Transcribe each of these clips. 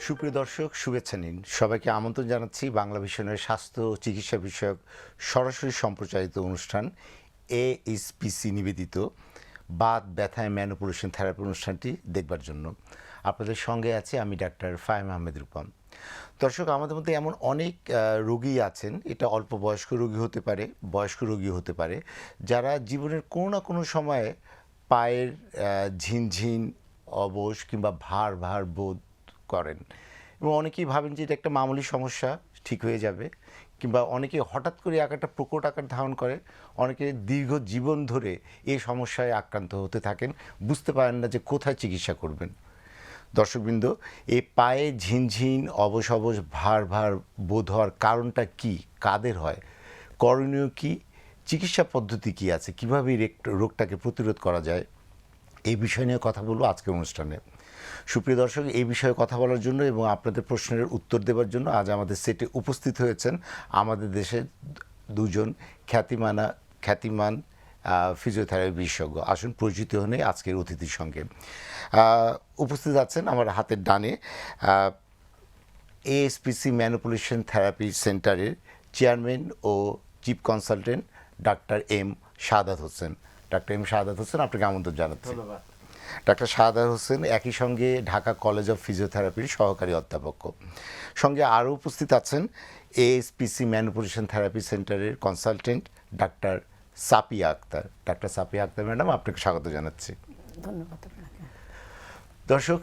সুপ্রিয় দর্শক, শুভেচ্ছা নিন। সবাইকে আমন্ত্রণ জানাচ্ছি বাংলা ভিশনের স্বাস্থ্য ও চিকিৎসা বিষয়ক সরাসরি সম্প্রচারিত অনুষ্ঠান ASPC নিবেদিত বাত ব্যথায় ম্যানিপুলেশন থেরাপি অনুষ্ঠানটি দেখবার জন্য আপনাদের সঙ্গে আছে আমি ডাক্তার ফাহিম আহমেদ রূপম। দর্শক, আমাদের মধ্যে এমন অনেক রোগী আছেন, এটা অল্প বয়স্ক রোগী হতে পারে, বয়স্ক রোগী হতে পারে, যারা জীবনের কোনো না কোনো সময়ে পায়ের ঝিনঝিন, অবশ কিংবা ভার ভার বোধ করেন এবং অনেকেই ভাবেন যে এটা একটা মামুলি সমস্যা, ঠিক হয়ে যাবে, কিংবা অনেকে হঠাৎ করে একটা প্রকট আকার ধারণ করে, অনেকে দীর্ঘ জীবন ধরে এই সমস্যায় আক্রান্ত হতে থাকেন, বুঝতে পারেন না যে কোথায় চিকিৎসা করবেন। দর্শকবৃন্দ, এই পায়ে ঝিনঝিন, অবশ অবশ, ভার ভার বোধ হওয়ার কারণটা কি, কাদের হয়, করণীয় কি, চিকিৎসা পদ্ধতি কি আছে, কীভাবে রোগটাকে প্রতিরোধ করা যায়, এই বিষয় নিয়ে কথা বলবো আজকের অনুষ্ঠানে। সুপ্রিয় দর্শক, এই বিষয়ে কথা বলার জন্য এবং আপনাদের প্রশ্নের উত্তর দেওয়ার জন্য আজ আমাদের সেটে উপস্থিত হয়েছেন আমাদের দেশের দুজন খ্যাতিমান ফিজিওথেরাপি বিশেষজ্ঞ। আসুন পরিচিত হয়ে আজকের অতিথির সঙ্গে। উপস্থিত আছেন আমার হাতের ডানে ASPC ম্যানিপুলেশন থেরাপি সেন্টারের চেয়ারম্যান ও chief consultant doctor M Shahadat Hossain. Doctor M Shahadat Hossain, আপনাকে আমন্ত্রণ জানাচ্ছি। ধন্যবাদ। ডাক্তার শাহাদাত হোসেন একই সঙ্গে ঢাকা কলেজ অফ ফিজিওথেরাপির সহকারী অধ্যাপক। সঙ্গে আরও উপস্থিত আছেন ASPC ম্যানিপুলেশন থেরাপি সেন্টারের consultant doctor Sapia Akter. Doctor Sapia Akter madam, আপনাকে স্বাগত জানাচ্ছি। ধন্যবাদ আপনাকে। দর্শক,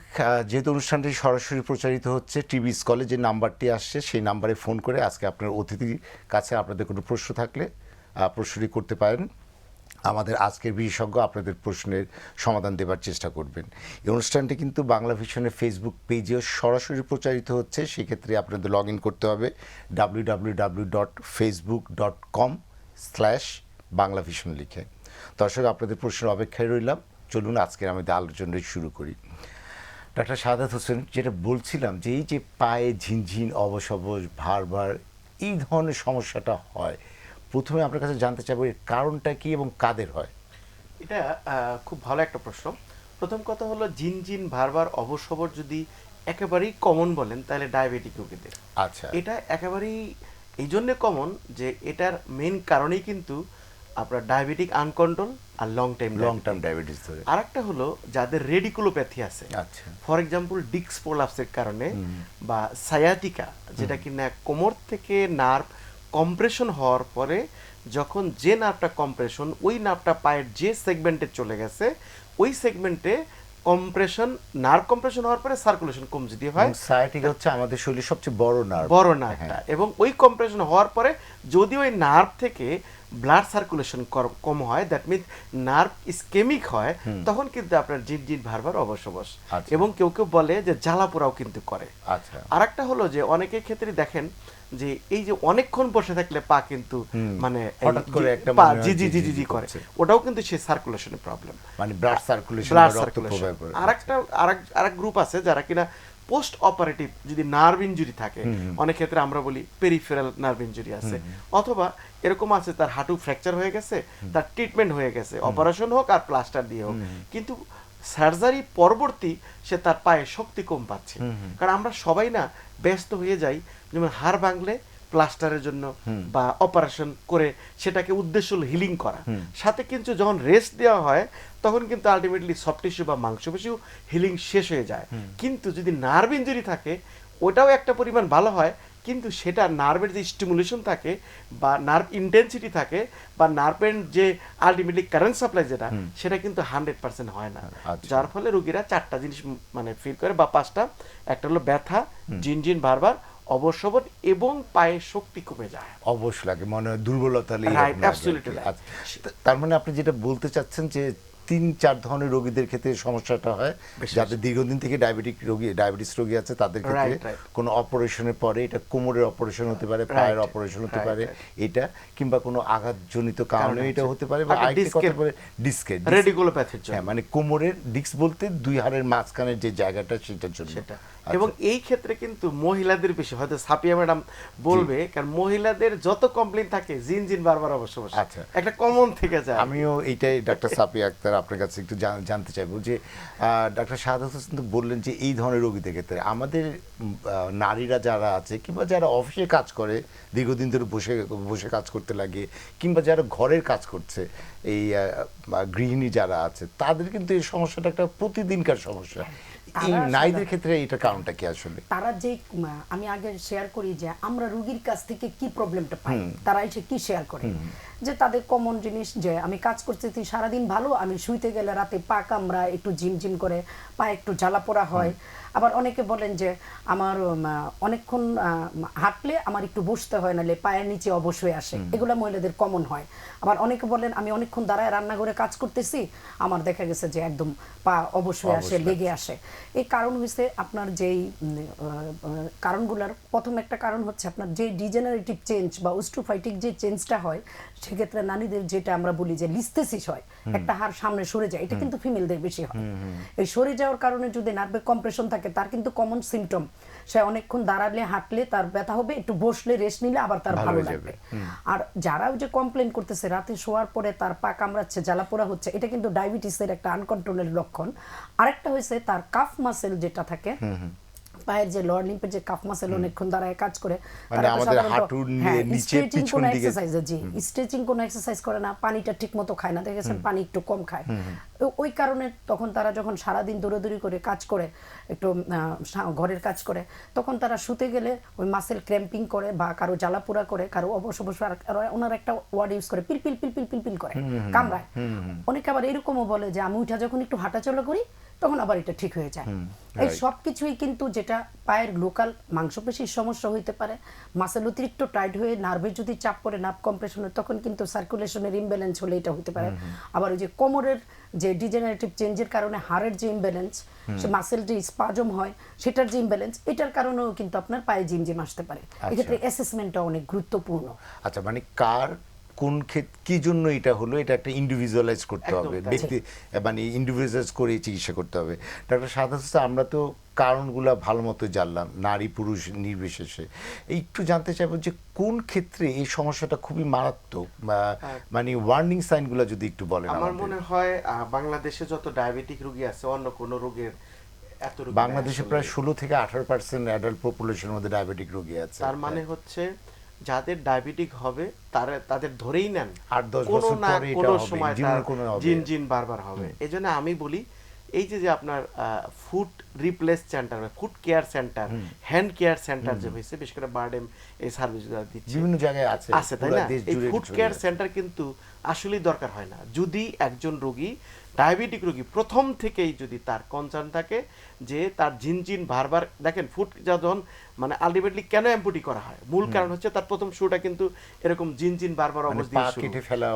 যেহেতু অনুষ্ঠানটি সরাসরি প্রচারিত হচ্ছে, টিভি স্কলে যে নাম্বারটি আসছে সেই নাম্বারে ফোন করে আজকে আপনার অতিথির কাছে আপনাদের কোনো প্রশ্ন থাকলে প্রশ্নটি করতে পারেন। আমাদের আজকের বিশেষজ্ঞ আপনাদের প্রশ্নের সমাধান দেবার চেষ্টা করবেন। এই অনুষ্ঠানটি কিন্তু বাংলা ভিশনের ফেসবুক পেজেও সরাসরি প্রচারিত হচ্ছে। সেক্ষেত্রে আপনাদের লগ ইন করতে হবে www.facebook.com/বাংলাভিশন লিখে। দর্শক, আপনাদের প্রশ্নের অপেক্ষায় রইলাম। চলুন আজকের আমাদের আলোচনাটি শুরু করি। ডাক্তার শাহাদাত হোসেন, যেটা বলছিলাম যে এই যে পায়ে ঝিনঝিন, অবশ অবশ, ভার ভার, এই ধরনের সমস্যাটা হয়, প্রথমে আপনার কাছে জানতে চাইবো এর কারণটা কি এবং কাদের হয়। এটা খুব ভালো একটা প্রশ্ন। প্রথম কথা হলো জিনজিন ভারবার অবসবর যদি একেবারেই কমন বলেন তাহলে ডায়াবেটিক রোগীদের। আচ্ছা, এটা একেবারেই এই জন্য কমন যে এটার মেন কারণেই কিন্তু আপনার ডায়াবেটিক আনকন্ট্রোল আর লং টার্ম ডায়াবেটিস ধরে। আর একটা হলো যাদের রেডিকুলোপ্যাথি আছে, আচ্ছা, ফর এক্সাম্পল ডিস্ক প্রোলাপসের কারণে বা সায়াটিকা, যেটা কিনা কোমর থেকে নার্ভ কম্প্রেশন হওয়ার পরে যখন যে নার্ভটা কম্প্রেশন, ওই নার্ভটা পায়ের যে সেগমেন্টে চলে গেছে, ওই সেগমেন্টে নার্ভ কম্প্রেশন হওয়ার পরে সার্কুলেশন কম যদি হয়, সায়াটিকা হচ্ছে আমাদের শরীরের সবচেয়ে বড় নার্ভটা, এবং ওই কম্প্রেশন হওয়ার পরে যদি ওই নার্ভ থেকে ব্লাড সার্কুলেশন কম হয়, দ্যাট মিনস নার্ভ ইসকেমিক হয়, তখন কিন্তু আপনার জিনজিন ভারবার অবশ, এবং কেউ কেউ বলে যে জ্বালাপোড়াও কিন্তু করে। আচ্ছা, আরেকটা হলো যে অনেকের ক্ষেত্রে দেখেন যে এই যে অনেকক্ষণ বসে থাকলে পা কিন্তু মানে হঠাৎ করে একটা পা মনে হয় জি করে, ওটাও কিন্তু সেই সার্কুলেশনের প্রবলেম, মানে ব্লাড সার্কুলেশন। আরেক গ্রুপ আছে যারা কিনা পোস্ট অপারেটিভ যদি নার্ভ ইনজুরি থাকে, অনেক ক্ষেত্রে আমরা বলি পেরিফেরাল নার্ভ ইনজুরি আছে, অথবা এরকম আছে তার হাঁটু ফ্র্যাকচার হয়ে গেছে, তার ট্রিটমেন্ট হয়ে গেছে, অপারেশন হোক আর প্লাস্টার দিয়ে হোক, কিন্তু সার্জারি পরবর্তী সে তার পায়ে শক্তি কম পাচ্ছে। কারণ আমরা সবাই না ব্যস্ত হয়ে যাই, যেমন হাড় ভাঙলে প্লাস্টারের জন্য বা অপারেশন করে সেটাকে উদ্দেশ্য হলো হিলিং করা, সাথে কিন্তু যখন রেস্ট দেওয়া হয় তখন কিন্তু আলটিমেটলি সফট টিস্যু বা মাংসপেশিও হিলিং শেষ হয়ে যায়। কিন্তু যদি নার্ভ ইনজুরি থাকে, ওটাও একটা পরিমাণ ভালো হয়, কিন্তু সেটা নার্ভের যে স্টিমুলেশন থাকে বা নার্ভ ইন্টেন্সিটি থাকে বা নার্ভের যে আলটিমেটলি কারেন্ট সাপ্লাই যেটা, সেটা কিন্তু 100% হয় না। যার ফলে রোগীরা 4টা জিনিস মানে ফিল করে বা 5টা। একটা হলো ব্যথা, জিনজিন বারবার, অবসবর, এবং পায়ে শক্তি কমে যায়, অবশ লাগে, মনে হয় দুর্বলতা। তার মানে আপনি যেটা বলতে চাচ্ছেন যে 3-4 ধরনের রোগীদের ক্ষেত্রে সমস্যাটা হয়, যাদের দীর্ঘদিন থেকে ডায়াবেটিস রোগী আছে, তাদের ক্ষেত্রে কোনো অপারেশনের পরে, এটা কোমরের অপারেশন হতে পারে, পায়ের অপারেশন হতে পারে, এটা কিংবা কোনো আঘাতজনিত কারণে এটা হতে পারে, বা ডিস্কের রেডিকুলোপ্যাথির জন্য, মানে কোমরের ডিস্ক বলতে দুই হাড়ের মাঝখানের যে জায়গাটা, সেটার জন্য। এবং এই ক্ষেত্রে কিন্তু মহিলাদের বেশি, হয়তো সাপিয়া ম্যাডাম বলবে, কারণ মহিলাদের যত কমপ্লেইন থাকে জিনজিন বারবার অবশ্য একটা কমন থেকে যায়। আমিও এইটাই ডাক্তার সাপিয়া আক্তার, স্যার আপনার কাছে একটু জানতে চাইবো যে ডাক্তার শাহাদাত হোসেন তো বললেন যে এই ধরনের রোগীদের ক্ষেত্রে আমাদের নারীরা যারা আছে কিংবা যারা অফিসে কাজ করে দীর্ঘদিন ধরে বসে বসে কাজ করতে লাগে কিংবা যারা ঘরের কাজ করছে এই গৃহিণী যারা আছে তাদের কিন্তু এই সমস্যাটা একটা প্রতিদিনকার সমস্যা। এই নারীদের ক্ষেত্রে এটার কারণটা কি আসলে? তারা যে আমি আগে শেয়ার করি যে আমরা রোগীর কাছ থেকে কি প্রবলেমটা পাই, তারা এসে কি শেয়ার করে, যে তাদের কমন জিনিস যে আমি কাজ করতেছি সারাদিন ভালো, আমি শুইতে গেলে রাতে পা কামড়া, একটু ঝিমঝিম করে, পা একটু জ্বালা পোড়া হয়। আবার অনেকে বলেন যে আমার অনেকক্ষণ হাঁটলে আমার একটু বসতে হয়, নাহলে পায়ের নিচে অবশ্যই আসে, এগুলো মহিলাদের কমন হয়। আবার অনেকে বলেন আমি অনেকক্ষণ দাঁড়ায় রান্নাঘরে কাজ করতেছি, আমার দেখা গেছে যে একদম পা অবশ্যই আসে, লেগে আসে। এই কারণ হয়েছে আপনার যেই কারণগুলোর প্রথম একটা কারণ হচ্ছে আপনার যে ডিজেনারেটিভ চেঞ্জ বা অস্টিওফাইটিক যে চেঞ্জটা হয়, সেক্ষেত্রে নারীদের যেটা আমরা বলি যে লিস্থেসিস হয়, একটা হাড় সামনে সরে যায়, এটা কিন্তু ফিমেলদের বেশি হয়। এই সরে যাওয়ার কারণে যদি নার্ভে কম্প্রেশন থাকে, তার কিন্তু কমন সিমটম, সে অনেকক্ষণ দাঁড়ালে হাঁটলে তার ব্যথা হবে, একটু বসলে রেস্ট নিলে আবার তার ভালো লাগবে। আর যারা যে কমপ্লেন করতেছে রাতে শোয়ার পরে তার পা কামড়াচ্ছে, জ্বালা পোড়া হচ্ছে, এটা কিন্তু ডায়াবেটিসের একটা আনকন্ট্রোলের লক্ষণ। আরেকটা হয়েছে তার কাফ মাসেল যেটা থাকে, পায়ের যে লোয়ার লিম্পের যে কাফ মাসেল অনেকক্ষণ দাঁড়ায় কাজ করে, মানে আমাদের হাঁটুর নিচে পিছন দিকে স্ট্রেচিং কোনো এক্সারসাইজ করে না, পানিটা ঠিকমতো খায় না, দেখেছেন পানি একটু কম খায়। ওই কারণে তখন তারা যখন সারাদিন দৌড়াদৌড়ি করে কাজ করে, একটু ঘরের কাজ করে, তখন তারা শুতে গেলে ওই মাসেল ক্র্যাম্পিং করে বা কারো জ্বালাপোড়া করে, কারো অবশ্য ওনার একটা ওয়ার্ড ইউজ করে পিল পিল পিল পিল পিল পিল করে কামড়ায়। অনেকে আবার এরকমও বলে যে আমি উঠা যখন একটু হাঁটাচলা করি তখন আবার এটা ঠিক হয়ে যায়। এই সব কিছুই কিন্তু যেটা পায়ের লোকাল মাংসপেশির সমস্যা হইতে পারে, মাসেল অতিরিক্ত টাইট হয়ে নার্ভে যদি চাপ পড়ে, নার্ভ কম্প্রেশন হয়, তখন কিন্তু সার্কুলেশনের ইমব্যালেন্স হলে এটা হতে পারে। আবার ওই যে কোমরের যে ডিজেনারেটিভ চেঞ্জের কারণে হাড়ের যে ইমব্যালেন্স, সে মাসেল যে স্পাজম হয় সেটার যে ইমব্যালেন্স, এটার কারণেও কিন্তু আপনার পায়ে জিমজিম আসতে পারে। এক্ষেত্রে অ্যাসেসমেন্টটা অনেক গুরুত্বপূর্ণ। আচ্ছা, মানে কার কোন কি জন্য এটা হলো, এটা একটা ইন্ডিভিজুয়ালাইজ করতে হবে, ব্যক্তি মানে ইন্ডিভিজুয়ালাইজ করে চিকিৎসা করতে হবে। ডাক্তার শাহাদাত হোসেন, আমরা তো কারণগুলো ভালো মতো জানলাম নারী পুরুষ নির্বিশেষে, একটু জানতে চাইবো যে কোন ক্ষেত্রে এই সমস্যাটা খুবই মারাত্মক, মানে ওয়ার্নিং সাইনগুলো যদি একটু বলেন। আমার মনে হয় বাংলাদেশে যত ডায়াবেটিক রোগী আছে অন্য কোন রোগের এত রোগী বাংলাদেশে প্রায় 16 থেকে 18% অ্যাডাল্ট পপুলেশনের মধ্যে ডায়াবেটিক রোগী আছে। তার মানে হচ্ছে যাদের ডায়াবেটিক হবে তাদের ধরেই নেন 8-10 কোনো বছর না পরে এটা কোনো হবে, সময় জীবনে তার কোনো হবে। জিন বারবার হবে। এজন্য আমি বলি এই যে আপনার food replace centre, food care centre, hand care centre যে হয়েছে, বিশেষ করে বারডেম এই সার্ভিসগুলো দিচ্ছে, বিভিন্ন জায়গায় আছে, তাই না? এই ফুড কেয়ার সেন্টার কিন্তু আসলেই দরকার হয় না যদি একজন রোগী, ডায়াবেটিক রোগী, প্রথম থেকেই যদি তার কনসার্ন থাকে যে তার জিনজিন বারবার, দেখেন ফুড যখন মানে আলটিমেটলি কেন অ্যাম্পুটি করা হয়, মূল কারণ হচ্ছে তার প্রথম শুরুটা কিন্তু এরকম জিনজিন বারবার অবস্থা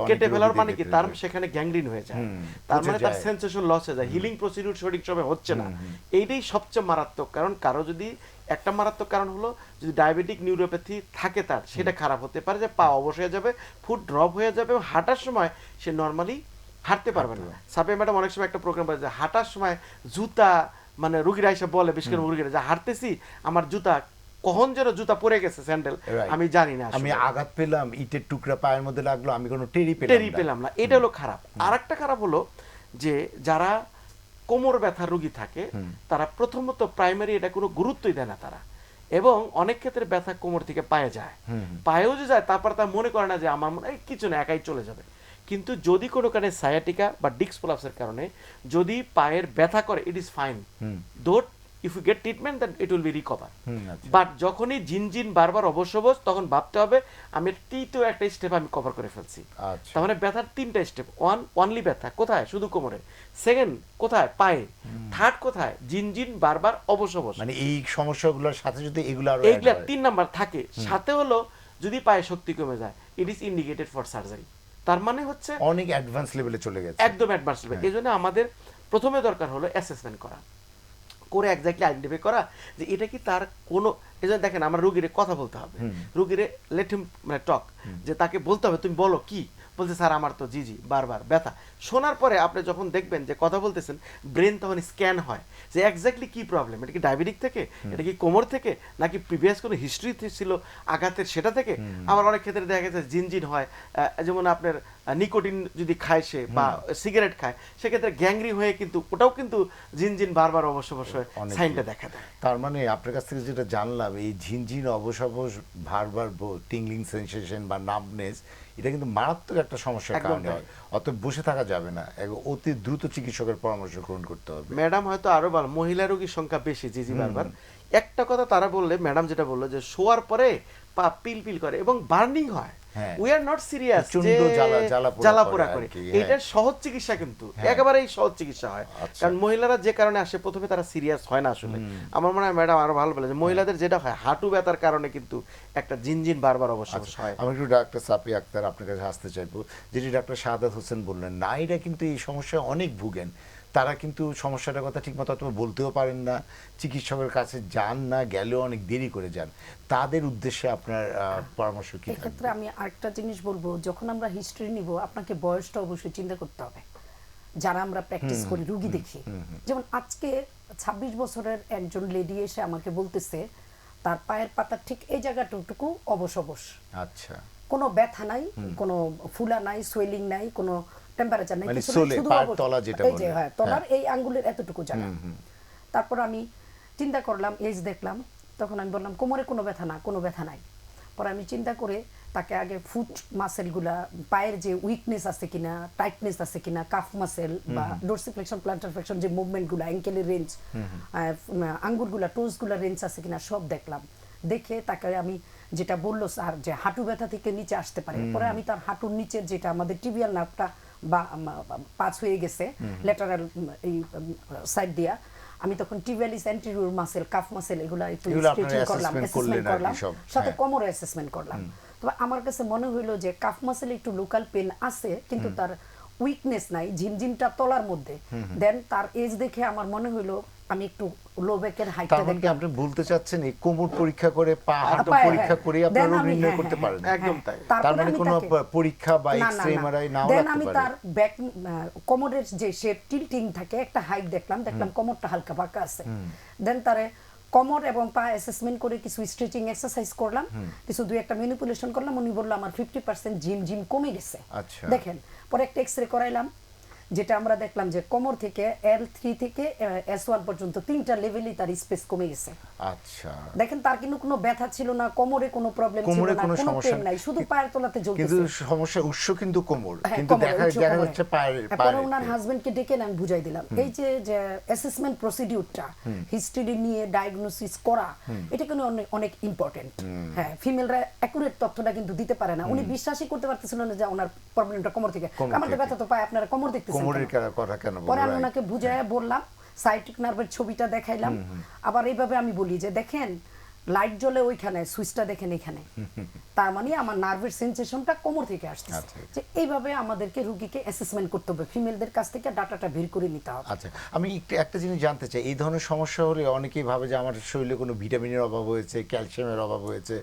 কেটে ফেলার মানে কি তার সেখানে গ্যাংগ্রিন হয়ে যায়, তার মানে তার সেন্সেশন লস হয়ে যায়, হিলিং প্রসিডিউর সঠিক সময় হচ্ছে না। এইটাই সবচেয়ে মারাত্মক কারণ। কারো যদি একটা মারাত্মক কারণ হলো যদি ডায়াবেটিক নিউরোপ্যাথি থাকে তার, সেটা খারাপ হতে পারে যে পা অবশ হয়ে যাবে, ফুড ড্রপ হয়ে যাবে, এবং হাঁটার সময় সে নর্মালি হাঁটতে পারবে না। সাফিয়া ম্যাডাম অনেক সময় একটা প্রোগ্রাম বলে যে হাঁটার সময় জুতা, মানে রোগীরা এসে বলে, বিশেষ করে রোগীরা যে হাঁটতেছি আমার জুতা কখন যেন জুতা পরে গেছে স্যান্ডেল, আমি জানি না, আমি আঘাত পেলাম, ইটের টুকরা পায়ের মধ্যে লাগলো, আমি কোনো টেরি পেলাম না। এটা হলো খারাপ। আরেকটা খারাপ হলো যে যারা কোমর ব্যথার রোগী থাকে তারা প্রথমত প্রাইমারি এটা কোনো গুরুত্বই দেয় না তারা, এবং অনেক ক্ষেত্রে ব্যথা কোমর থেকে পায়ে যায়, পায়েও যে যায় তারপর তার মনে করে না যে আমার মনে কিছু না, একাই চলে যাবে। কিন্তু যদি কোনো কারণে সায়াটিকা বা ডিস্ক প্রলাপসের কারণে যদি পায়ের ব্যথা করে, it is fine, that if you get treatment then it will be recover. But যখনই জিনজিন বারবার অবশ্যই, তখন ভাবতে হবে আমি তৃতীয় একটা স্টেপ আমি কভার করে ফেলছি। তার মানে ব্যথার 3টা স্টেপ, ওয়ানলি ব্যথা কোথায়, শুধু কোমরে, সেকেন্ড কোথায়, পায়ে, থার্ড কোথায়, জিনজিন বারবার অবশ্যই, মানে এই সমস্যাগুলোর সাথে যদি এগুলো 3 নাম্বার থাকে, সাথে হলো যদি পায়ে শক্তি কমে যায়, it is indicated for surgery. তার মানে হচ্ছে অনেক অ্যাডভান্স লেভেলে চলে গেছে, একদম অ্যাডভান্স লেভেল। এই জন্য আমাদের প্রথমে দরকার হলো অ্যাসেসমেন্ট করা, করে এক্স্যাক্টলি আইডেন্টিফাই করা যে এটা কি তার কোনো, এই জন্য দেখেন আমার রুগীরে কথা বলতে হবে, রুগীরে লেট হিম মানে টক, যে তাকে বলতে হবে তুমি বলো কি, বলছে স্যার আমার তো জি বারবার ব্যথা। শোনার পরে আপনি যখন দেখবেন যে কথা বলতেছেন, ব্রেন তখন স্ক্যান হয় যে এক্স্যাক্টলি কি প্রবলেম, এটা কি ডায়াবেটিক থেকে, এটা কি কোমর থেকে, নাকি প্রিভিয়াস কোনো হিস্ট্রি ছিল আঘাতের সেটা থেকে। আবার অনেক ক্ষেত্রে দেখা গেছে জিনজিন হয়, যেমন আপনার নিকোটিন যদি খায় সে বা সিগারেট খায়, সেক্ষেত্রে গ্যাংরি হয়ে কিন্তু ওটাও কিন্তু জিনজিন বারবার অবশ্য সাইনটা দেখা দেয়। তার মানে আপনার কাছ থেকে যেটা জানলাম, এই ঝিনঝিন অবশ ভারবার টিংলিং সেন্সেশন বা নামনেস, এটা কিন্তু মারাত্মক একটা সমস্যার একদম কারণে হয়। অতএব বসে থাকা যাবে না, অতি দ্রুত চিকিৎসকের পরামর্শ গ্রহণ করতে হবে। ম্যাডাম হয়তো আরো ভালো, মহিলা রোগীর সংখ্যা বেশি জি বারবার। একটা কথা তারা বললে, ম্যাডাম যেটা বললো যে শোয়ার পরে পা পিল করে এবং বার্নিং হয়। উই আর নট সিরিয়াস যে জ্বালাপোড়া করে, এটা সহজ চিকিৎসা, কিন্তু একেবারেই সহজ চিকিৎসা হয়। কারণ মহিলারা যে কারণে আসে প্রথমে তারা সিরিয়াস হয় না আসলে। আমার মনে হয় ম্যাডাম আরো ভালো বলে যে মহিলাদের যেটা হয় হাঁটু ব্যথার কারণে কিন্তু একটা জিনজিন বারবার অবশ্য হয়। আমি একটু ডাক্তার সাফি আক্তার আপনার কাছে আসতে চাইবো, যেটি ডাক্তার শাহাদাত হোসেন বললেন, নারীরা কিন্তু এই সমস্যায় অনেক ভুগেন। তারা কিন্তু সমস্যাটার কথা ঠিকমতো অথবা বলতেও পারেন না, চিকিৎসকের কাছে যান না, গেলেও অনেক দেরি করে যান। তাদের উদ্দেশ্যে আপনার পরামর্শ কি? এক্ষেত্রে আমি আরেকটা জিনিস বলবো, যখন আমরা হিস্ট্রি নিব আপনাকে বয়সটা অবশ্যই চিন্তা করতে হবে। যারা আমরা প্র্যাকটিস করি, রুগী দেখি, যেমন আজকে 26 বছরের একজন লেডি এসে আমাকে বলতেছে তার পায়ের পাতার ঠিক এই জায়গাটুকু অবশ। আচ্ছা, কোনো ব্যথা নাই, কোনো ফুলা নাই, সোয়েলিং নাই, কোনো টেম্পারেচার নাই, মানে কিছু সোলে, শুধু পায়ের তলা যেটা এই যে বলে। হ্যাঁ, তলার এই আঙ্গুলের এতটুকু জায়গা। তারপর আমি চিন্তা করলাম, এজ দেখলাম, তখন আমি বললাম কোমরে কোনো ব্যথা না, কোনো ব্যথা নাই। পরে আমি চিন্তা করে তাকে আগে ফুট মাসেলগুলা, পায়ের যে উইকনেস আছে কিনা, টাইটনেস আছে কিনা, কাফ মাসেল বা ডোরসিফ্লেকশন প্ল্যান্টার ফ্লেকশন যে মুভমেন্টগুলো, অ্যাঙ্কেলের রেঞ্জ, আঙ্গুরগুলা, টোজগুলা রেঞ্জ আছে কিনা সব দেখলাম। দেখে তাকে আমি যেটা বললো স্যার যে হাঁটু ব্যথা থেকে নিচে আসতে পারে, পরে আমি তার হাঁটুর নিচের যেটা আমাদের টিবিয়াল নার্ভটা বা পাঁচ হয়ে গেছে ল্যাটারাল এই সাইড দিয়া, আমি তখন টিবিয়ালিস অ্যান্টেরিয়র মাসেল, কাফ মাসেল এগুলা একটু স্ট্রেচিং করলাম, অ্যাসেসমেন্ট করলাম, সাথে কোমর অ্যাসেসমেন্ট করলাম। তবে আমার কাছে মনে হইলো যে কাফ মাসেল একটু লোকাল পেন আছে, কিন্তু তার উইকনেস নাই, ঝিমঝিমটা তলার মধ্যে। দেন তার এজ দেখে আমার মনে হইলো আমি একটু লো ব্যাকের হাইটটা তার মানে কি আপনি বলতে চাচ্ছেন এই কোমর পরীক্ষা করে, পা হাঁটু পরীক্ষা করে আপনারা রোগ নির্ণয় করতে পারেন? একদম তাই। তার মানে কোনো পরীক্ষা বা এক্স-রে এমআরআই নাও লাগতে পারে? আমি তার ব্যাক কোমরের যে শেপ টিল্টিং থাকে, একটা হাইট দেখলাম কোমরটা হালকা বাঁকা আছে। দেন তারে কোমর এবং পা অ্যাসেসমেন্ট করে কিছু স্ট্রেচিং এক্সারসাইজ করলাম, কিছু দুই একটা ম্যানিপুলেশন করলাম। উনি বলল আমার 50% জিম কমে গেছে। আচ্ছা, দেখেন, পরে একটা এক্সরে করাইলাম, যেটা আমরা দেখলাম যে কোমর থেকে L3 থেকে S1 পর্যন্ত তিনটা লেভেলই তার স্পেস কমে গেছে। আচ্ছা, দেখেন তার কিন্তু কোনো ব্যথা ছিল না, কোমরে কোনো প্রবলেম ছিল না, কোনো পেইন নাই, শুধু পায়ের তলাতে জ্বলতেছে। কিন্তু সমস্যার উৎস কিন্তু কোমর, কিন্তু দেখা যাচ্ছে পায়ের। পরে ওনার হাজবেন্ডকে ডেকে আমি বুঝাই দিলাম এই যে অ্যাসেসমেন্ট প্রসিডিউরটা, হিস্টরি নিয়ে ডায়াগনোসিস করা, এটা কিন্তু অনেক ইম্পর্টেন্ট। হ্যাঁ, ফিমেলরা অ্যাকুরেট তথ্যটা কিন্তু দিতে পারে না। উনি বিশ্বাসই করতে পারতেছিল না যে ওনার প্রবলেমটা কোমর থেকে। আমার তো ব্যথা তো পায়, আপনারা কোমর দেখতেছেন কোমরের কথা কেন? পরে আমি ওনাকে বুঝাইয়া বললাম, সাইটিক নার্ভের ছবিটা দেখাইলাম। আবার এইভাবে আমি বলি যে দেখেন লাইট জ্বলে ওইখানে, সুইচটা দেখেন এখানে, তার মানে আমার নার্ভের সেন্সেশনটা কোমর থেকে আসছে। যে এইভাবে আমাদেরকে রোগীকে অ্যাসেসমেন্ট করতে হবে, ফিমেলদের কাছ থেকে ডাটাটা বের করে নিতে হবে। আচ্ছা, আমি একটা জিনিস জানতে চাই, এই ধরনের সমস্যা হলে অনেকেই ভাবে যে আমার শরীরে কোনো ভিটামিনের অভাব হয়েছে, ক্যালসিয়ামের অভাব হয়েছে,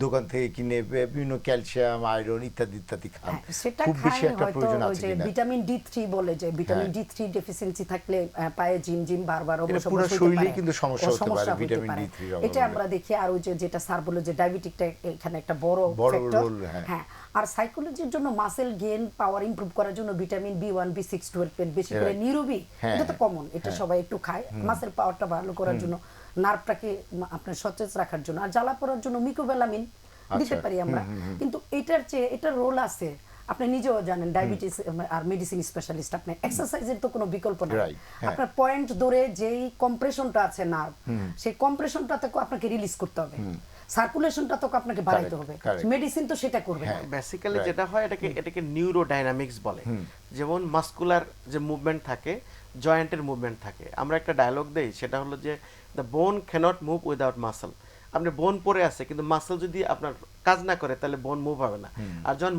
দোকান থেকে কিনে বিভিন্ন ক্যালসিয়াম, আয়রন ইত্যাদি খান। সেটা খুব বেশি একটা প্রয়োজন আছে কিনা? ভিটামিন D3 বলে, যে ভিটামিন D3 ডেফিসিয়েন্সি থাকলে পায়ে জিম বারবার অবশ্য পুরো শরীরে কিন্তু সমস্যা হতে পারে ভিটামিন D3 এর অভাবে। এটা আমরা দেখি। আর ওই যেটা স্যার বলে যে ডায়াবেটিকটা এখানে একটা বড় ফ্যাক্টর। হ্যাঁ, আর সাইকোলজির জন্য মাসেল গেইন, পাওয়ার ইমপ্রুভ করার জন্য ভিটামিন B1, B6, 12 বেশি করে নিউরোবি, এটা তো কমন, এটা সবাই একটু খায় মাসেল পাওয়ারটা ভালো করার জন্য, নার্ভটাকে আপনার সতেজ রাখার জন্য। আর জ্বালা পড়ার জন্য মিকোবেলামিন দিতে পারি আমরা। কিন্তু এটার চেয়ে এটার রোল আছে, আপনি নিজেও জানেন, ডায়াবেটিস আর মেডিসিন স্পেশালিস্ট, আপনি এক্সারসাইজের তো কোনো বিকল্প নেই। আপনার পয়েন্ট ধরে যেই কম্প্রেশনটা আছে নার্ভ, সেই কম্প্রেশনটা তো আপনাকে রিলিজ করতে হবে, সার্কুলেশনটা তো আপনাকে বাড়াইতে হবে, মেডিসিন তো সেটা করবে না। বেসিক্যালি যেটা হয় এটাকে নিউরোডাইনামিক্স বলে। যেমন মাসকুলার যে মুভমেন্ট থাকে, জয়েন্টের মুভমেন্ট থাকে। আমরা একটা ডায়লগ দেই, সেটা হলো যে the bone cannot move without muscle. আপনি বোন পড়ে আছে, কিন্তু মাসল যদি আপনার কাজ না করে তাহলে বোন মুভ হবে না। আর যখন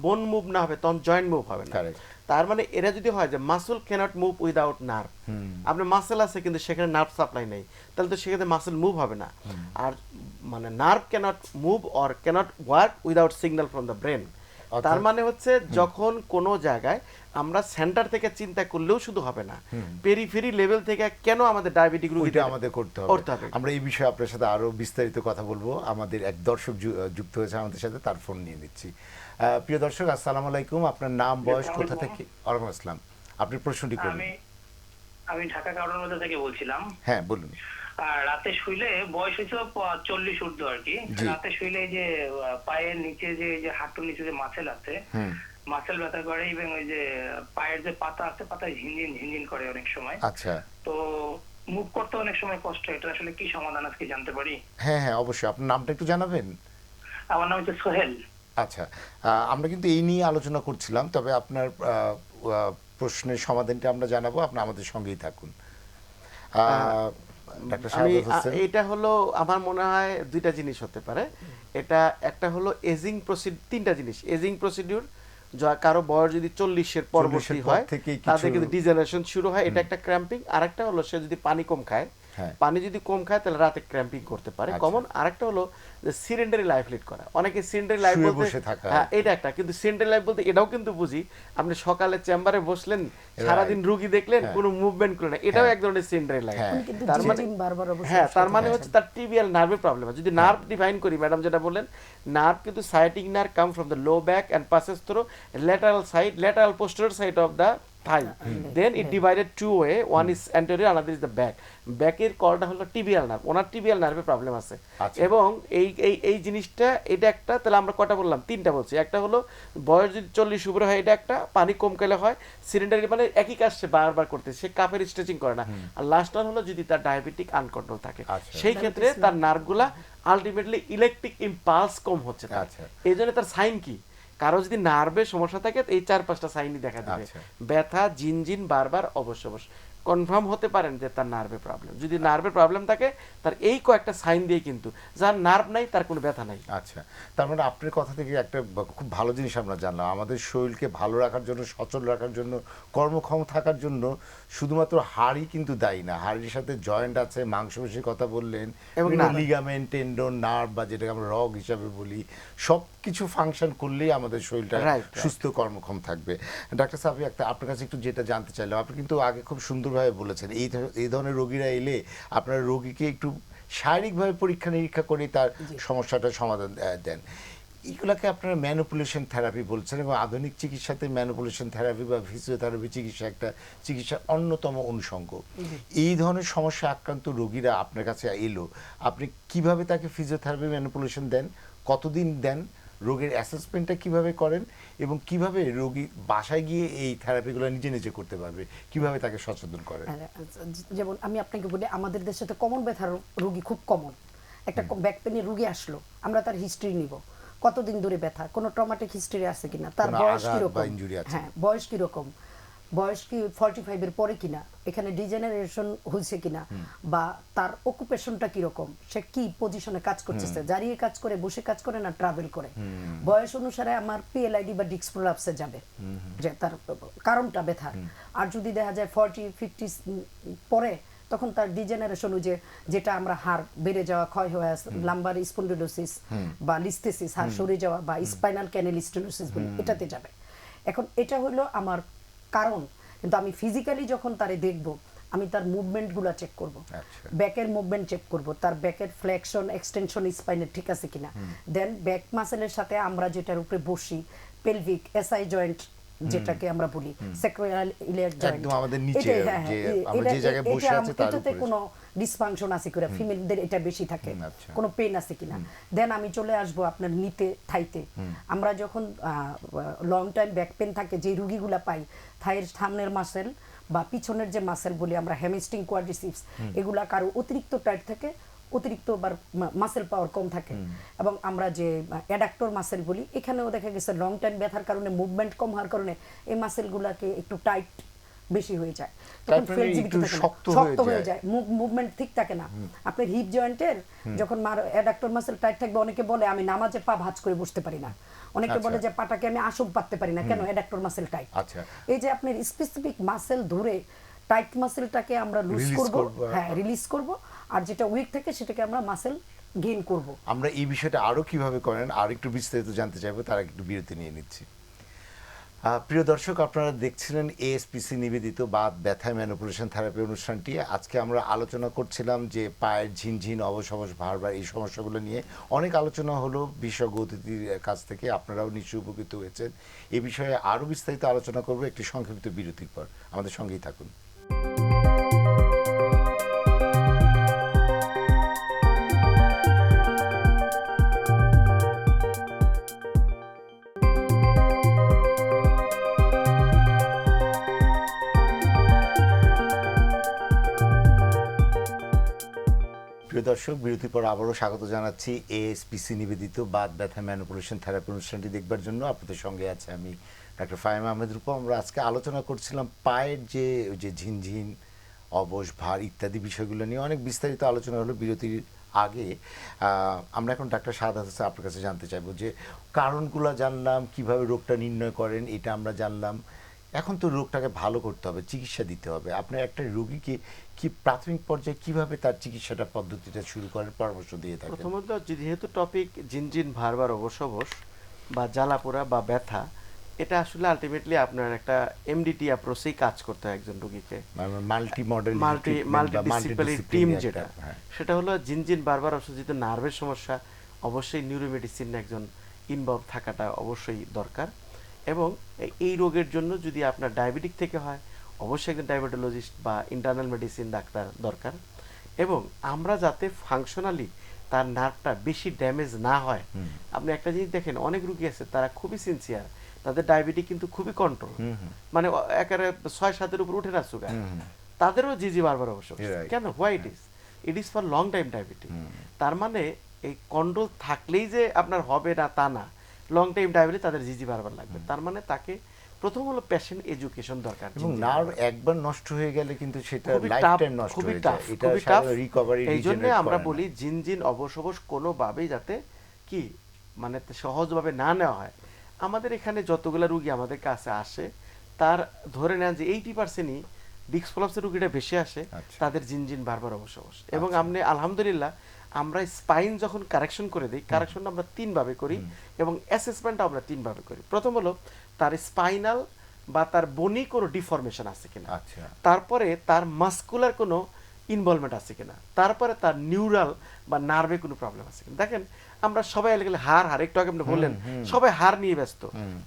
বোন মুভ না হবে তখন জয়েন্ট মুভ হবে না। তার মানে এরা যদি হয় যে muscle cannot move without nerve, আপনার মাসল আছে কিন্তু সেখানে নার্ভ সাপ্লাই নেই, তাহলে তো সেক্ষেত্রে মাসল মুভ হবে না। আর মানে nerve cannot move or cannot work without signal from the brain. তার মানে হচ্ছে যখন কোনো জায়গায় আমরা সেন্টার থেকে চিন্তা করলেও শুধু হবে না, পেরিফেরি লেভেল থেকে কেন আমাদের ডায়াবেটিক রোগীটা ওইটা আমাদের করতে হবে। আমরা এই বিষয়ে আপনার সাথে আরো বিস্তারিত কথা বলবো। আমাদের এক দর্শক যুক্ত হয়েছে আমাদের সাথে, তার ফোন নিয়ে নিচ্ছি। প্রিয় দর্শক, আসসালামু আলাইকুম। আপনার নাম, বয়স, কোথা থেকে? ওয়ালাইকুম আসসালাম। আপনি প্রশ্নটি করুন। আমি ঢাকা কারণের মধ্যে থেকে বলছিলাম। হ্যাঁ, বলুন। আর রাতে শুইলে বয়স হয়েছে 40 ঊর্ধ্ব আর কি। রাতে শুইলে এই যে পায়ের নিচে যে হাঁটুর নিচে যে মাসেল আছে, মাসেল ব্যথা করে, এবং ওই যে পায়ের যে পাতা আছে, পাতা ঝিনঝিন ঝিনঝিন করে অনেক সময়। আচ্ছা, তো মুভ করতে অনেক সময় কষ্ট হয়। এটা আসলে কি সমাধান আজকে জানতে পারি? হ্যাঁ হ্যাঁ, অবশ্যই। আপনার নামটা একটু জানাবেন? আমার নাম হচ্ছে সোহেল। আচ্ছা, আমরা কিন্তু এই নিয়ে আলোচনা করছিলাম, তবে আপনার প্রশ্নের সমাধানটা আমরা জানাবো। আপনি আমাদের সঙ্গেই থাকুন। ডাক্তার শাহাদাত হোসেন, এটা হলো আমার মনে হয় দুইটা জিনিস হতে পারে। এটা একটা হলো এজিং তিনটা জিনিস। এজিং প্রসিডিউর, কারো বয়স যদি 40-এর পরবর্তী হয় তাদের কিন্তু ডিজেনারেশন শুরু হয়, এটা একটা ক্র্যাম্পিং। আরেকটা হলো সে যদি পানি কম খায়, পানি যদি কম খায় তাহলে রাতে ক্র্যাম্পিং করতে পারে, কমন। আরেকটা হলো যে সিডেন্টারি লাইফ লিড করা। অনেকে সিডেন্টারি লাইফ বলতে, হ্যাঁ এটা একটা, কিন্তু সিডেন্টারি লাইফ বলতে এটাও কিন্তু বুঝি আপনি সকালে চেম্বারে বসলেন, সারাদিন রোগী দেখলেন, কোনো মুভমেন্ট করলেন না, এটাও এক ধরনের সিডেন্টারি লাইফ। তার মানে তার মানে হচ্ছে তার টিবিয়াল নার্ভের প্রবলেম। যদি নার্ভ ডিফাইন করি, ম্যাডাম যেটা বললেন, নার্ভ কিন্তু sciatic nerve come from the low back and passes through lateral posterior side of the thigh. Then it divided two way, one is anterior, another is the back. ব্যাকের কলটা হলো tibial nerve, ওনার tibial নার্ভের problem আছে। এবং এই জিনিসটা, এটা একটা, তাহলে আমরা কটা বললাম? তিনটা বলছি। একটা হলো বয়স যদি 40 উপরে হয়, এটা একটা, পানি কম খেলে হয়, সিলিন্ডারি মানে একই কাজ সে বারবার করতে, সে কাপের স্ট্রেচিং করে না। আর লাস্ট ওয়ান হলো যদি তার ডায়াবেটিক আনকন্ট্রোল থাকে, সেই ক্ষেত্রে তার নার্ভগুলা আলটিমেটলি ইলেকট্রিক ইম্পালস কম হচ্ছে। এই জন্য তার সাইন কি? কারো যদি নার্ভের সমস্যা থাকে এই 4-5টা সাইনই দেখা দিবে। ব্যথা, জিনজিন, বারবার, অবশ্য কনফার্ম হতে পারেন যে তার নার্ভের প্রবলেম। যদি নার্ভের প্রবলেম থাকে তার এই কয়েকটা সাইন দিয়ে, কিন্তু যার নার্ভ নাই তার কোনো ব্যথা নাই। আচ্ছা, তার মানে আপনার কথা থেকে একটা খুব ভালো জিনিস আমরা জানলাম। আমাদের শরীরকে ভালো রাখার জন্য, সচল রাখার জন্য, কর্মক্ষম থাকার জন্য শুধুমাত্র হাড়ই কিন্তু দায়ী না। হাড়ির সাথে জয়েন্ট আছে, মাংসপেশির কথা বললেন, এবং লিগামেন্ট, টেন্ডন, নার্ভ বা যেটাকে আমরা রগ হিসাবে বলি, সব কিছু ফাংশন করলেই আমাদের শরীরটা সুস্থ কর্মক্ষম থাকবে। ডাক্তার সাহেব, আপনার কাছে একটু যেটা জানতে চাইলাম, আপনি কিন্তু আগে খুব সুন্দরভাবে বলেছেন, এই ধরনের রোগীরা এলে আপনারা রোগীকে একটু শারীরিকভাবে পরীক্ষা নিরীক্ষা করে তার সমস্যাটার সমাধান দেন। এগুলাকে আপনারা ম্যানিপুলেশন থেরাপি বলছেন, এবং আধুনিক চিকিৎসাতে ম্যানিপুলেশন থেরাপি বা ফিজিওথেরাপি চিকিৎসা একটা চিকিৎসার অন্যতম অনুষঙ্গ। এই ধরনের সমস্যা আক্রান্ত রোগীরা আপনার কাছে এলো, আপনি কিভাবে তাকে ফিজিওথেরাপি ম্যানিপুলেশন দেন, কতদিন দেন, রোগের অ্যাসেসমেন্টটা কিভাবে করেন, এবং কিভাবে রোগী বাসায় গিয়ে এই থেরাপিগুলো নিজে নিজে করতে পারবে, কিভাবে তাকে সচেতন করেন? যেমন আমি আপনাকে বলি, আমাদের দেশে তো কমন ব্যথার রোগী খুব কমন। একটা ব্যাক পেনের রোগী আসলো, আমরা তার হিস্ট্রি নিব, কতদিন ধরে ব্যথা, কোনো ট্রমাটিক হিস্ট্রি আছে কিনা, তার বয়স কিরকম, হ্যাঁ বয়স কিরকম, বয়স কি 45-এর পরে কিনা, এখানে ডিজেনারেশন হয়েছে কিনা, বা তার অকুপেশনটা কিরকম, সে কি পজিশনে কাজ করতেছে, দাঁড়িয়ে কাজ করে, বসে কাজ করে, না ট্রাভেল করে। বয়স অনুসারে আমার পিএলআইডি বা ডিস্ক প্রলাপসে যাবে যে তার কারণটা ব্যথা। আর যদি দেখা যায় 40-50 পরে, তখন তার ডিজেনারেশন, যেটা আমরা হাড় বেড়ে যাওয়া, ক্ষয় হয়ে লাম্বার স্পন্ডিলোসিস বা লিস্থেসিস, হাড় সরে যাওয়া, বা স্পাইনাল ক্যানেল স্টেনোসিস বলি, এটাতে যাবে। এখন এটা হলো আমার কারণ, কিন্তু আমি ফিজিক্যালি যখন তারে দেখব, আমি তার মুভমেন্টগুলো চেক করব, ব্যাকের মুভমেন্ট চেক করব, তার ব্যাকের ফ্লেকশন, এক্সটেনশন স্পাইনের ঠিক আছে কিনা। দেন ব্যাক মাসেলের সাথে আমরা যেটার উপরে বসি, পেলভিক এসআই জয়েন্ট যেটাকে আমরা বলি, স্যাক্রোইয়াল ইলিয়াক জয়েন্ট, একদম আমাদের নিচে যে আমরা যে জায়গায় বসে আছি তার উপরে কোনো ডিসফাংশন আছে কিনা, ফিমেলদের এটা বেশি থাকে, কোনো পেন আছে কিনা। দেন আমি চলে আসবো আপনার নিতে, থাইতে। আমরা যখন লং টাইম ব্যাক পেন থাকে, যে রোগীগুলা পাই, থাইয়ের সামনের মাসেল বা পিছনের যে মাসেল বলি আমরা, হ্যামস্ট্রিং, কোয়াড্রিসেপস, এগুলা কারো অতিরিক্ত টাইট থাকে, অতিরিক্ত মাসেল পাওয়ার কম থাকে। এবং আমরা যে অ্যাডাক্টর মাসেল বলি, এখানেও দেখা গেছে লং টাইম ব্যথার কারণে, মুভমেন্ট কম হওয়ার কারণে এই মাসেলগুলাকে একটু টাইট বেশি হয়ে যায়, তখন ফ্লেক্সিবিলিটি থাকে না, শক্ত হয়ে যায়, মুভমেন্ট ঠিক থাকে না। আপনার হিপ জয়েন্টের যখন অ্যাডাক্টর মাসেল টাইট থাকবে, অনেকে বলে আমি নামাজে পা ভাঁজ করে বসতে পারি না, অনেকে বলে যে পাটাকে আমি আসন পাততে পারি না, কেন? Adductor muscle tight. এই যে আপনার স্পেসিফিক মাসেল ধরে টাইট মাসেলটাকে আমরা লুজ করব, হ্যাঁ রিলিজ করব, আর যেটা উইক থাকে সেটাকে আমরা মাসেল গেইন করব। আমরা এই বিষয়টা আরও কিভাবে করেন আর একটু বিস্তারিত জানতে চাইবো, তার একটু বিরতি নিয়ে নিচ্ছি। প্রিয় দর্শক, আপনারা দেখছিলেন এএসপিসি নিবেদিত বাত ব্যথায় ম্যানিপুলেশন থেরাপি অনুষ্ঠানটি। আজকে আমরা আলোচনা করছিলাম যে পায়ের ঝিনঝিন, অবশ অবশ, ভারবার এই সমস্যাগুলো নিয়ে অনেক আলোচনা হলো বিশেষজ্ঞ অতিথির কাছ থেকে। আপনারাও নিশ্চয়ই উপকৃত হয়েছেন। এই বিষয়ে আরও বিস্তারিত আলোচনা করবো একটি সংক্ষিপ্ত বিরতির পর। আমাদের সঙ্গেই থাকুন। প্রিয় দর্শক, বিরতির পর আবারও স্বাগত জানাচ্ছি এএসপিসি নিবেদিত বাত ব্যথা ম্যানিপুলেশন থেরাপি অনুষ্ঠানটি দেখবার জন্য। আপনাদের সঙ্গে আছে আমি ডক্টর ফাহিম আহমেদ রূপা। আমরা আজকে আলোচনা করছিলাম পায়ের যে ঝিনঝিন, অবশ, ভার ইত্যাদি বিষয়গুলো নিয়ে অনেক বিস্তারিত আলোচনা হলো বিরতির আগে। আমরা এখন ডাক্তার শাহাদাত হোসেন আপনার কাছে জানতে চাইবো যে কারণগুলো জানলাম, কিভাবে রোগটা নির্ণয় করেন এটা আমরা জানলাম। এখন তো রোগটাকে ভালো করতে হবে, চিকিৎসা দিতে হবে। আপনার একটা রোগীকে কি প্রাথমিক পর্যায়ে কিভাবে তার চিকিৎসাটা পদ্ধতিটা শুরু করার পরামর্শ দিয়ে থাকেন? প্রথমত যেহেতু টপিক ঝিনঝিন, ভারবার, অবশ অবশ বা জ্বালাপোড়া বা ব্যথা, এটা আসলে আলটিমেটলি আপনার একটা এমডিটি অ্যাপ্রোচেই কাজ করতে হয় একজন রোগীকে। মাল্টি মডেল মাল্টিডিসিপ্লিনারি টিম যেটা, সেটা হলো ঝিনঝিন, বারবার অসুস্থ নার্ভের সমস্যা, অবশ্যই নিউরোমেডিসিন একজন ইনভলভ থাকাটা অবশ্যই দরকার। এবং এই রোগের জন্য যদি আপনার ডায়াবেটিক থেকে হয়, অবশ্যই একজন ডায়াবেটোলজিস্ট বা ইন্টারনাল মেডিসিন ডাক্তার দরকার। এবং আমরা যাতে ফাংশনালি তার নার্ভটা বেশি ড্যামেজ না হয়। আপনি একটা জিনিস দেখেন, অনেক রুগী আছে তারা খুবই সিনসিয়ার, তাদের ডায়াবেটিক কিন্তু খুবই কন্ট্রোল, মানে একেবারে 6-7-এর উপর উঠে না সুগার, তাদেরও জিজি বারবার অবশ্য। কেন? Why it is for long time diabetic. তার মানে এই কন্ট্রোল থাকলেই যে আপনার হবে না তা না, লং টাইম ডায়াবেটিস তাদের জিজি বারবার লাগবে। তার মানে তাকে প্রথম হলো পেশেন্ট এডুকেশন দরকার। এবং নার্ভ একবার নষ্ট হয়ে গেলে কিন্তু সেটা লাইফ টাইম নষ্ট হয়ে যায়। এটা রিকভারি, এইজন্য আমরা বলি ঝিনঝিন, অবশ অবশ কোনোভাবেই যাতে কি মানে সহজভাবে না নেওয়া হয়। আমাদের এখানে যতগুলো রুগী আমাদের কাছে আসে, তার ধরে নেন যে 80%ই ডিস্ক প্রলাপসের রুগীটা বেশি আসে, তাদের ঝিনঝিন, বারবার, অবশ অবশ। এবং আপনি আলহামদুলিল্লাহ আমরা স্পাইন যখন কারেকশন করে দিই, কারেকশনটা আমরা 3 ভাবে করি এবং অ্যাসেসমেন্টটা আমরা 3 ভাবে করি। প্রথম হলো তার স্পাইনাল বা তার বনি কোনো ডিফরমেশন আছে কিনা, তারপরে তার মাসকুলার কোনো ইনভলভমেন্ট আছে কিনা, তারপরে তার নিউরাল বা নার্ভে কোনো প্রবলেম আছে কিনা। দেখেন আমরা সবাই গেলে হাড় একটু আগে আপনি বললেন, সবাই হাড় নিয়ে ব্যস্ত,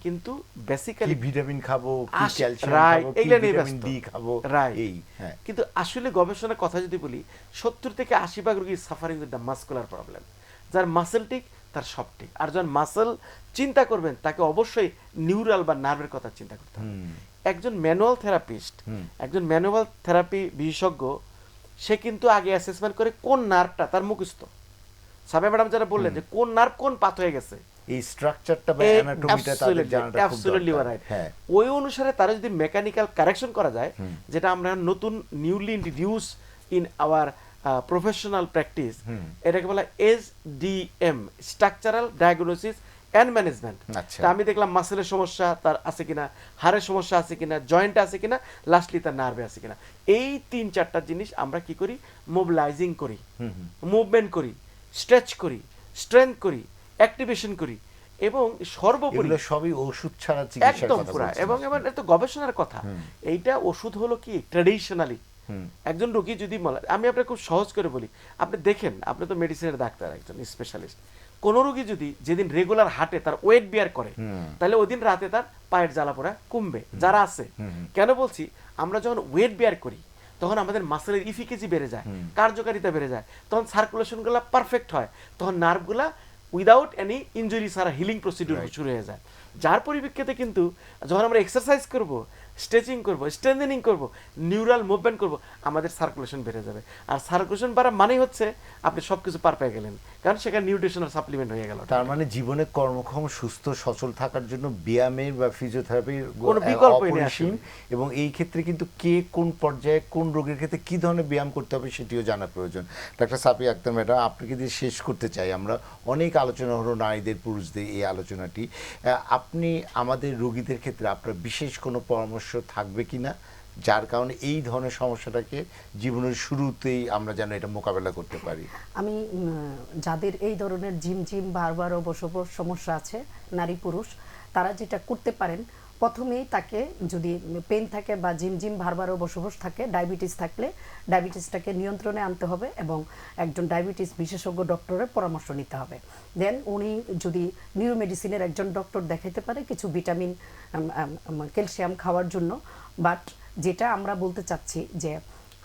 কিন্তু বেসিক্যালি ভিটামিন খাবো, কি ক্যালসিয়াম খাবো, কি ভিটামিন ডি খাবো, এই কিন্তু আসলে গবেষণার কথা যদি বলি, 70 থেকে 80% রোগী suffering with the muscular problem. যার মাসেল ঠিক তার সব ঠিক। আর যখন মাসেল চিন্তা করবেন, তাকে অবশ্যই নিউরাল বা নার্ভের কথা চিন্তা করতে হবে। একজন ম্যানুয়াল থেরাপিস্ট, একজন ম্যানুয়াল থেরাপি বিশেষজ্ঞ, সে কিন্তু আগে অ্যাসেসমেন্ট করে কোন নার্ভটা তার মুখস্থ। সাবিয়া ম্যাডাম যারা বললেন যে কোন নার্ভ কোন পাথ হয়ে গেছে, এই স্ট্রাকচারটা বা অ্যানাটমিটা তাদের জানাটা খুব দরকার। ওই অনুসারে তারা যদি মেকানিক্যাল কারেকশন করা যায়, যেটা আমরা নতুন newly introduce in our professional practice, এটাকে বলা SDM, structural diagnosis and management. আমি দেখলাম মাসেলের সমস্যা তার আছে কিনা, হাড়ের সমস্যা আছে কিনা, জয়েন্টে আছে কিনা, লাস্টলি তার নার্ভে আছে কিনা। এই 3-4টা জিনিস আমরা কি করি, মোবিলাইজিং করি, মুভমেন্ট করি, স্ট্রেচ করি, স্ট্রেংথ করি, অ্যাক্টিভেশন করি, এবং সর্বোপরি সবই ওষুধ ছাড়া চিকিৎসার কথা বলছি। এবং এটা গবেষণার কথা। এইটা ওষুধ হলো কি ট্র্যাডিশনালি একজন রোগী যদি আমি আপনাকে খুব সহজ করে বলি, আপনি দেখেন, আপনি তো মেডিসিনের ডাক্তার, একজন স্পেশালিস্ট, কোন রোগী যদি যেদিন রেগুলার হাঁটে, তার ওয়েট বিয়ার করে, তাহলে ওই দিন রাতে তার পায়ের জ্বালাপোড়া কমবে। যারা আছে, কেন বলছি, আমরা যখন ওয়েট বিয়ার করি তখন আমাদের মাসেলের ইফিকেসি বেড়ে যায়, কার্যকারিতা বেড়ে যায়, তখন সার্কুলেশন গুলা পারফেক্ট হয়, তখন নার্ভগুলা উইদাউট এনি ইনজুরি সারা হিলিং প্রসিডিউর শুরু হয়ে যায়। যার পরিপ্রেক্ষিতে কিন্তু যখন আমরা এক্সারসাইজ করব, স্ট্রেচিং করব, স্ট্রেংথেনিং করব, নিউরাল মুভমেন্ট করব, আমাদের সার্কুলেশন বেড়ে যাবে। আর সার্কুলেশন বাড়া মানে হচ্ছে আপনি সবকিছু পার পেয়ে গেলেন, কারণ সেখানে নিউট্রিশনাল সাপ্লিমেন্ট হয়ে গেল। তার মানে জীবনে কর্মক্ষম, সুস্থ, সচল থাকার জন্য ব্যায়ামের বা ফিজিওথেরাপির কোনো বিকল্প নেই। এবং এই ক্ষেত্রে কিন্তু কে কোন পর্যায়ে কোন রোগের ক্ষেত্রে কি ধরনের ব্যায়াম করতে হবে সেটিও জানা প্রয়োজন। ডাক্তার সাফিয়া আক্তার ম্যাডাম, আপনাকে দিয়ে শেষ করতে চাই। আমরা অনেক আলোচনা হলো নারীদের, পুরুষদের, এই আলোচনাটি আপনি আমাদের রোগীদের ক্ষেত্রে আপনার বিশেষ কোনো পরামর্শ থাকবে কিনা যার কারণে এই ধরনের সমস্যাটাকে জীবনের শুরুতেই আমরা যেন এটা মোকাবেলা করতে পারি? আমি যাদের এই ধরনের ঝিমঝিম বারবার অবসবস সমস্যা আছে, নারী পুরুষ, তারা যেটা করতে পারেন, প্রথমেই তাকে যদি পেন থাকে বা ঝিমঝিম বারবার অবসবস থাকে, ডায়াবেটিস থাকলে ডায়াবেটিসটাকে নিয়ন্ত্রণে আনতে হবে এবং একজন ডায়াবেটিস বিশেষজ্ঞ ডক্টরের পরামর্শ নিতে হবে। দেন উনি যদি নিউরোমেডিসিনের একজন ডক্টর দেখাইতে পারে কিছু ভিটামিন ক্যালসিয়াম খাওয়ার জন্য। বাট যেটা আমরা বলতে চাচ্ছি যে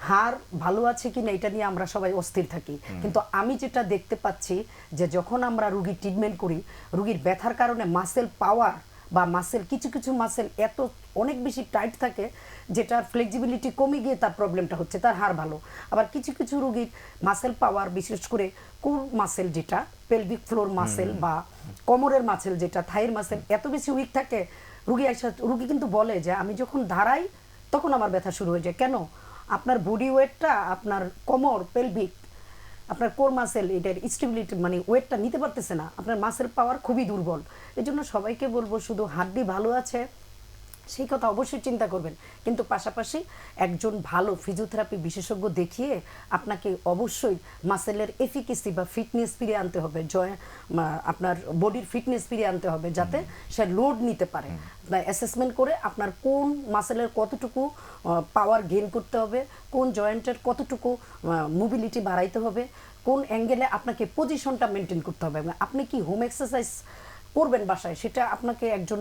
হাড় ভালো আছে কিনা এটা নিয়ে আমরা সবাই অস্থির থাকি, কিন্তু আমি যেটা দেখতে পাচ্ছি যে যখন আমরা রুগীর ট্রিটমেন্ট করি, রুগীর ব্যথার কারণে মাসেল পাওয়ার বা মাসেল কিছু কিছু মাসেল এত অনেক বেশি টাইট থাকে যেটার ফ্লেক্সিবিলিটি কমে গিয়ে তার প্রবলেমটা হচ্ছে, তার হাড় ভালো। আবার কিছু কিছু রুগীর মাসেল পাওয়ার, বিশেষ করে কোর মাসেল যেটা পেলভিক ফ্লোর মাসেল বা কোমরের মাসেল যেটা থাইয়ের মাসেল এত বেশি উইক থাকে, রুগী কিন্তু বলে যে আমি যখন দাঁড়াই তখন আমার ব্যথা শুরু হয়ে যায়। কেন? আপনার বডি ওয়েটটা, আপনার কোমর, পেলভিক, আপনার কোর মাসেল এটার স্টেবিলিটি মানে ওয়েটটা নিতে পারতেছে না, আপনার মাসেল পাওয়ার খুবই দুর্বল। এই জন্য সবাইকে বলবো শুধু হাড্ডি ভালো আছে সেই কথা অবশ্যই চিন্তা করবেন, কিন্তু পাশাপাশি একজন ভালো ফিজিওথেরাপি বিশেষজ্ঞ দেখিয়ে আপনাকে অবশ্যই মাসেলের এফিকেসি বা ফিটনেস ফিরিয়ে আনতে হবে, আপনার বডির ফিটনেস ফিরিয়ে আনতে হবে যাতে সে লোড নিতে পারে। অ্যাসেসমেন্ট করে আপনার কোন মাসেলের কতটুকু পাওয়ার গেইন করতে হবে, কোন জয়েন্টের কতটুকু মোবিলিটি বাড়াইতে হবে, কোন অ্যাঙ্গেলে আপনাকে পজিশনটা মেনটেন করতে হবে, আপনি কি হোম এক্সারসাইজ করবেন বাসায় সেটা আপনাকে একজন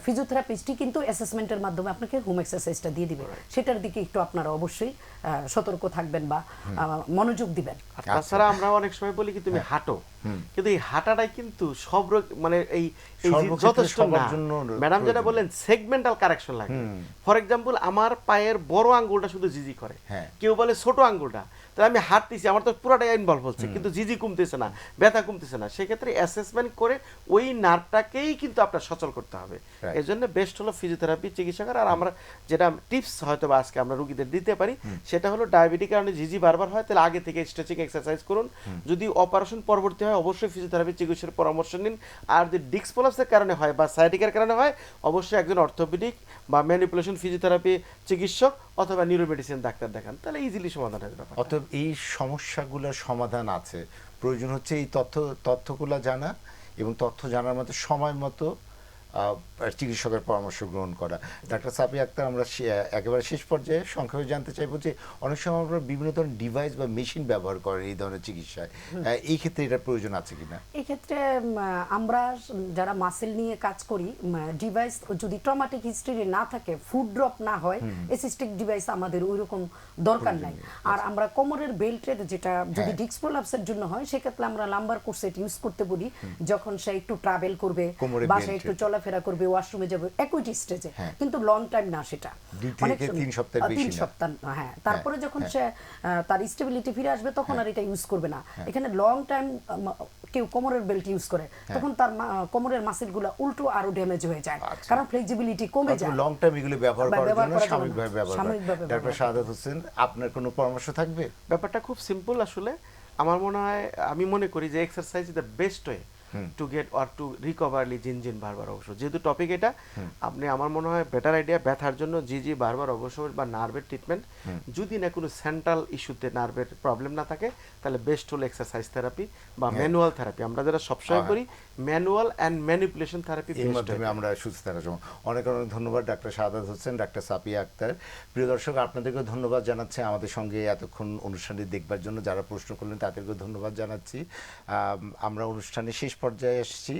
ফিজিওথেরাপিস্টই কিন্তু অ্যাসেসমেন্টের মাধ্যমে আপনাকে হোম এক্সারসাইজটা দিয়ে দিবে, সেটার দিকে একটু আপনারা অবশ্যই সতর্ক থাকবেন বা মনোযোগ দিবেন। তাছাড়া আমরা অনেক সময় বলি কি তুমি হাঁটো, কিন্তু এই হাঁটাটাই কিন্তু সব মানে এই যথেষ্ট না। ম্যাডাম যেটা বললেন সেগমেন্টাল কারেকশন লাগে। ফর এক্সাম্পল আমার পায়ের বড় আঙ্গুলটা শুধু জিজি করে, কেউ বলে ছোট আঙ্গুলটা, তাহলে আমি হাঁটতেছি আমার তো পুরাটাই ইনভলভ হচ্ছে কিন্তু জিজি কমতেছে না, ব্যথা কমতেছে না। সেক্ষেত্রে অ্যাসেসমেন্ট করে ওই নার্ভটাকেই কিন্তু আপনার সচল করতে হবে। এই জন্য বেস্ট হলো ফিজিওথেরাপি চিকিৎসকের। আর আমরা যেটা টিপস হয়তো বা আজকে আমরা রুগীদের দিতে পারি সেটা হলো ডায়াবেটিক কারণে জিজি বারবার হয় তাহলে আগে থেকে স্ট্রেচিং এক্সারসাইজ করুন। যদি অপারেশন পরবর্তী হয় অবশ্যই ফিজিওথেরাপি চিকিৎসার পরামর্শ নিন। আর যদি ডিস্ক প্রলাপসের কারণে হয় বা সায়াটিকার কারণে হয় অবশ্যই একজন অর্থোপেডিক বা ম্যানিপুলেশন ফিজিওথেরাপি চিকিৎসক অথবা নিউরোমেডিসিন ডাক্তার দেখান, তাহলে ইজিলি সমাধান হয়ে যাবে। অতএব এই সমস্যাগুলোর সমাধান আছে, প্রয়োজন হচ্ছে এই তথ্যগুলো জানা এবং তথ্য জানার মতো সময় মতো চিকিৎসকের পরামর্শ গ্রহণ করা। ডাক্তার সাফিয়া আক্তার, আমরা একেবারে শেষ পর্যায়ে সংক্ষেপে জানতে চাইবো যে অনেক সময় আমরা বিভিন্ন ধরনের ডিভাইস বা মেশিন ব্যবহার করি এই ধরনের চিকিৎসায়, এই ক্ষেত্রে এটার প্রয়োজন আছে কিনা? এই ক্ষেত্রে আমরা যারা মাসেল নিয়ে কাজ করি, ডিভাইস যদি ট্রমাটিক হিস্ট্রি না থাকে, ফুড ড্রপ না হয়, অ্যাসিস্টিক ডিভাইস আমাদের ওইরকম দরকার নাই। আর আমরা কোমরের বেল্টের যেটা যদি ডিস্ক প্রলাপসের জন্য হয় সেক্ষেত্রে আমরা লাম্বার কোর্সেট ইউজ করতে বলি, যখন সে একটু ট্রাভেল করবে, বাসায় একটু চলাফেরা করবে, ওয়াশরুমে যাবে, অ্যাকুইট স্টেজে, কিন্তু লং টাইম না, সেটা 2 থেকে 3 সপ্তাহের বেশি না। 3 সপ্তাহ, হ্যাঁ। তারপরে যখন সে তার স্টেবিলিটি ফিরে আসবে তখন আর এটা ইউজ করবে না। এখানে লং টাইম কেউ কোমরের বেল্ট ইউজ করে তখন তার কোমরের মাসেলগুলো উল্টো আরো ড্যামেজ হয়ে যায়, কারণ ফ্লেক্সিবিলিটি কমে যায়। লং টাইম এগুলো ব্যবহার করার জন্য সাময়িকভাবে ব্যবহার করা। ডাক্তার শাহাদাত হোসেন, আপনার কোনো পরামর্শ থাকবে? ব্যাপারটা খুব সিম্পল আসলে। আমার মনে হয়, আমি মনে করি যে exercise is the best way to get or to recovery জিনজিন বারবার অবশ্য, যেহেতু টপিক এটা, আপনি আমার মনে হয় বেটার আইডিয়া ব্যথার জন্য জিজি বারবার অবশ্য বা নার্ভের ট্রিটমেন্ট, যদি না কোনো সেন্ট্রাল ইস্যুতে নার্ভের প্রবলেম না থাকে তাহলে বেস্ট হলো এক্সারসাইজ থেরাপি বা ম্যানুয়াল থেরাপি। আমরা যারা সবসময় করি ম্যানুয়াল অ্যান্ড ম্যানিপুলেশন থেরাপি, এর মাধ্যমে আমরা সুস্থ থাকার জন্য অনেক অনেক ধন্যবাদ ডাক্তার শাহাদাত হোসেন, ডাক্তার সাফিয়া আক্তার। প্রিয় দর্শক, আপনাদেরকেও ধন্যবাদ জানাচ্ছি আমাদের সঙ্গে এতক্ষণ অনুষ্ঠানটি দেখবার জন্য। যারা প্রশ্ন করলেন তাদেরকেও ধন্যবাদ জানাচ্ছি। আমরা অনুষ্ঠানের শেষ পর্যায়ে এসেছি।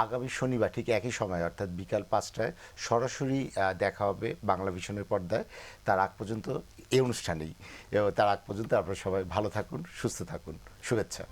আগামী শনিবার ঠিক একই সময় অর্থাৎ বিকাল 5টায় সরাসরি দেখা হবে বাংলা ভিশনের পর্দায়। তার আগ পর্যন্ত এই অনুষ্ঠানেই, তার আগ পর্যন্ত আপনারা সবাই ভালো থাকুন, সুস্থ থাকুন, শুভেচ্ছা।